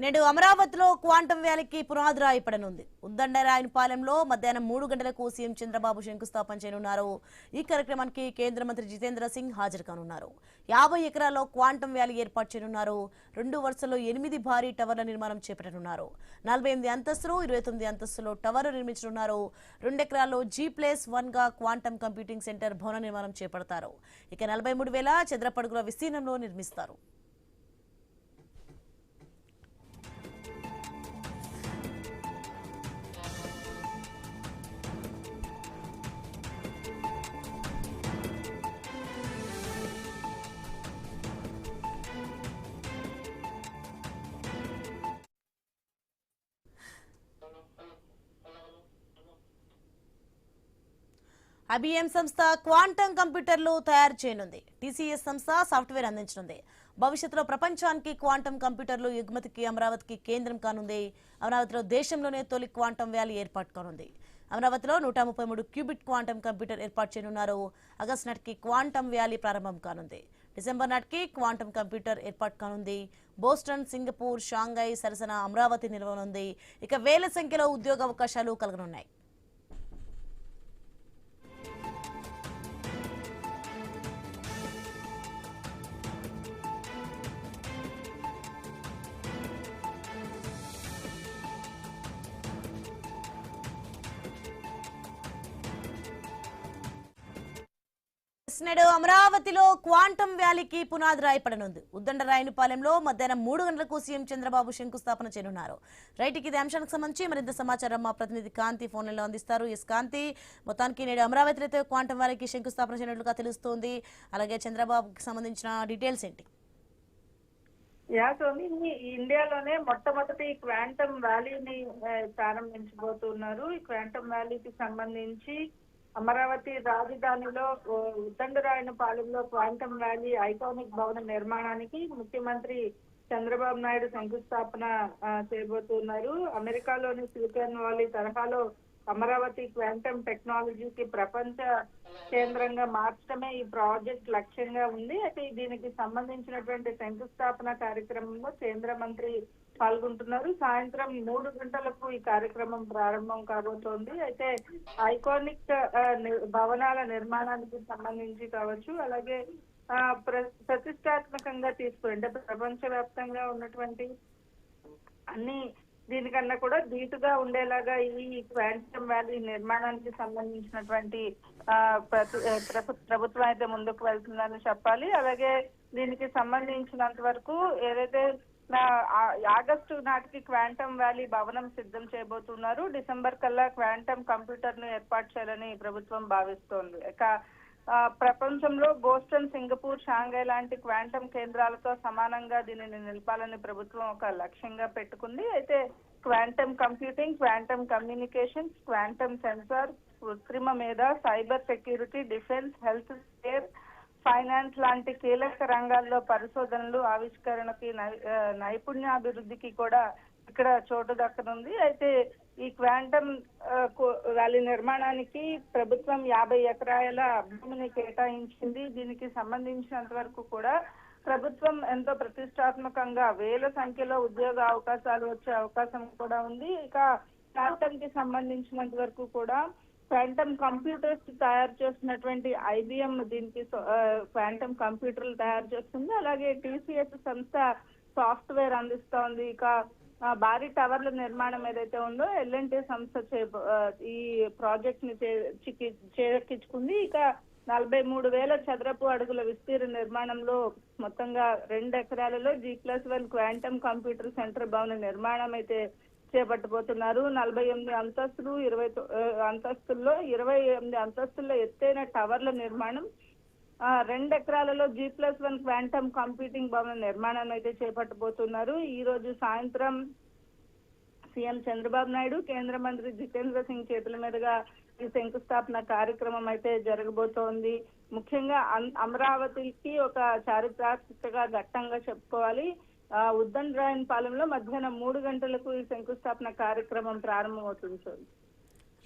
నేడు అమరావతిలో క్వాంటం వ్యాలీకి పునాది రాయపడనుంది. ఉద్దండరాయనపాలెంలో మధ్యాహ్నం 3 గంటలకు సీఎం చంద్రబాబు శంకుస్థాపన చేయనున్నారు. ఈ కార్యక్రమానికి కేంద్ర మంత్రి జితేంద్ర సింగ్ హాజరు కానున్నారు. 50 ఎకరాల్లో క్వాంటం వ్యాలీ ఏర్పాటు చేయనున్నారు. 2 వరుసల్లో 8 భారీ టవర్ల నిర్మాణం చేపట్టనున్నారు. 48 అంతస్తులు 29 అంతస్తులో టవర్లు నిర్మించనున్నారు. 2 ఎకరాల్లో G+1 గా క్వాంటం కంప్యూటింగ్ సెంటర్ భవన నిర్మాణం చేపడతారు. ఇక 43,000 చదరపడుగుల విస్తీర్ణంలో నిర్మిస్తారు. IBM సంస్థ క్వాంటం కంప్యూటర్లు తయారు చేయనుంది. TCS సంస్థ సాఫ్ట్వేర్ అందించనుంది. భవిష్యత్తులో ప్రపంచానికి క్వాంటం కంప్యూటర్లు ఎగుమతికి అమరావతికి కేంద్రం కానుంది. అమరావతిలో దేశంలోనే తొలి క్వాంటం వ్యాలీ ఏర్పాటు కానుంది. అమరావతిలో 133 క్యూబిట్ క్వాంటం కంప్యూటర్ ఏర్పాటు చేయనున్నారు. ఆగస్టు నాటికి క్వాంటం వ్యాలీ ప్రారంభం కానుంది. డిసెంబర్ నాటికి క్వాంటం కంప్యూటర్ ఏర్పాటు కానుంది. బోస్టన్, సింగపూర్, షాంఘై సరసన అమరావతి నిలవనుంది. ఇక వేల సంఖ్యలో ఉద్యోగ అవకాశాలు కలగనున్నాయి. నేడు అమరావతిలో క్వాంటం వ్యాలీకి పునాది రాయపడనుంది. ఉద్దండరాయనపాలెంలో మధ్యాహ్నం 3 గంటలకు సీఎం చంద్రబాబు శంకుస్థాపన చేయనున్నారు. రైట్కి ఇది అంశానికి సంబంధించి మరింత సమాచారం మా ప్రతినిధి కాంతి ఫోన్లలో అందిస్తారు. ఎస్ కాంతి, మొత్తానికి నేడు అమరావతిలో అయితే క్వాంటం వ్యాలీకి శంకుస్థాపన చేయనట్లుగా తెలుస్తోంది. అలాగే చంద్రబాబుకి సంబంధించిన డీటెయిల్స్ ఏంటి? సోని, ఇండియాలోనే మొట్టమొదటి క్వాంటమ్ వ్యాలీని ప్రారంభించబోతున్నారు. ఈ క్వాంటమ్ వ్యాలీకి సంబంధించి అమరావతి రాజధానిలో ఉద్దండరాయనపాలెంలో క్వాంటమ్ వ్యాలీ ఐకానిక్ భవన నిర్మాణానికి ముఖ్యమంత్రి చంద్రబాబు నాయుడు శంకుస్థాపన చేయబోతున్నారు. అమెరికాలోని సిలికాన్ వ్యాలీ తరహాలో అమరావతి క్వాంటమ్ టెక్నాలజీకి ప్రపంచ కేంద్రంగా మార్చడమే ఈ ప్రాజెక్ట్ లక్ష్యంగా ఉంది. అయితే దీనికి సంబంధించినటువంటి శంకుస్థాపన కార్యక్రమంలో కేంద్ర మంత్రి పాల్గొంటున్నారు. సాయంత్రం 3 గంటలకు ఈ కార్యక్రమం ప్రారంభం కాబోతోంది. అయితే ఐకానిక్ భవనాల నిర్మాణానికి సంబంధించి కావచ్చు, అలాగే ప్రతిష్టాత్మకంగా అంటే ప్రపంచ వ్యాప్తంగా ఉన్నటువంటి అన్ని దీనికన్నా కూడా ధీటుగా ఉండేలాగా ఈ క్వాంటమ్ వ్యాలీ నిర్మాణానికి సంబంధించినటువంటి ప్రభుత్వం అయితే ముందుకు వెళ్తుందని చెప్పాలి. అలాగే దీనికి సంబంధించినంత వరకు ఏదైతే ఆగస్టు నాటికి క్వాంటమ్ వ్యాలీ భవనం సిద్ధం చేయబోతున్నారు. డిసెంబర్ కల్లా క్వాంటమ్ కంప్యూటర్ ను ఏర్పాటు చేయాలని ప్రభుత్వం భావిస్తోంది. ఇక ప్రపంచంలో బోస్టన్, సింగపూర్, షాంఘై లాంటి క్వాంటమ్ కేంద్రాలతో సమానంగా దీనిని నిలపాలని ప్రభుత్వం ఒక లక్ష్యంగా పెట్టుకుంది. అయితే quantum computing, quantum communications, quantum sensor, కృత్రిమ మేధ, cyber security, defence, health care, finance లాంటి కీలక రంగాల్లో పరిశోధనలు, ఆవిష్కరణకి, నైపుణ్యాభివృద్ధికి కూడా ఇక్కడ చోటు దక్కనుంది. అయితే ఈ క్వాంటమ్ వ్యాలీ నిర్మాణానికి ప్రభుత్వం 50 ఎకరాల భూమిని కేటాయించింది. దీనికి సంబంధించినంత వరకు కూడా ప్రభుత్వం ఎంతో ప్రతిష్టాత్మకంగా వేల సంఖ్యలో ఉద్యోగ అవకాశాలు వచ్చే అవకాశం కూడా ఉంది. ఇక క్వాంటమ్ కి సంబంధించినంత వరకు కూడా క్వాంటమ్ కంప్యూటర్స్ తయారు చేస్తున్నటువంటి IBM దీనికి క్వాంటమ్ కంప్యూటర్లు తయారు చేస్తుంది. అలాగే TCS సంస్థ సాఫ్ట్వేర్ అందిస్తోంది. ఇక భారీ టవర్ల నిర్మాణం ఏదైతే ఉందో L&T సంస్థ ఈ ప్రాజెక్ట్ ని చేరెక్కించుకుంది. ఇక 43,000 చదరపు అడుగుల విస్తీర్ణ నిర్మాణంలో మొత్తంగా 2 ఎకరాలలో G+1 క్వాంటమ్ కంప్యూటర్ సెంటర్ భవన నిర్మాణం అయితే చేపట్టబోతున్నారు. 48 అంతస్తులు 20 అంతస్తుల్లో 28 అంతస్తుల్లో ఎత్తైన టవర్ల నిర్మాణం, 2 ఎకరాలలో G+1 క్వాంటమ్ కంప్యూటింగ్ భవన నిర్మాణాన్ని అయితే చేపట్టబోతున్నారు. ఈ రోజు సాయంత్రం సీఎం చంద్రబాబు నాయుడు, కేంద్ర మంత్రి జితేంద్ర సింగ్ చేతుల మీదుగా ఈ శంకుస్థాపన కార్యక్రమం అయితే జరగబోతోంది. ముఖ్యంగా అమరావతికి ఒక చారిత్రాత్మక ఘట్టంగా చెప్పుకోవాలి. ఉద్దండరాయనపాలెంలో మధ్యాహ్నం 3 గంటలకు ఈ శంకుస్థాపన కార్యక్రమం ప్రారంభమవుతుంది.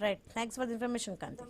Right, thanks for the information Kanthi.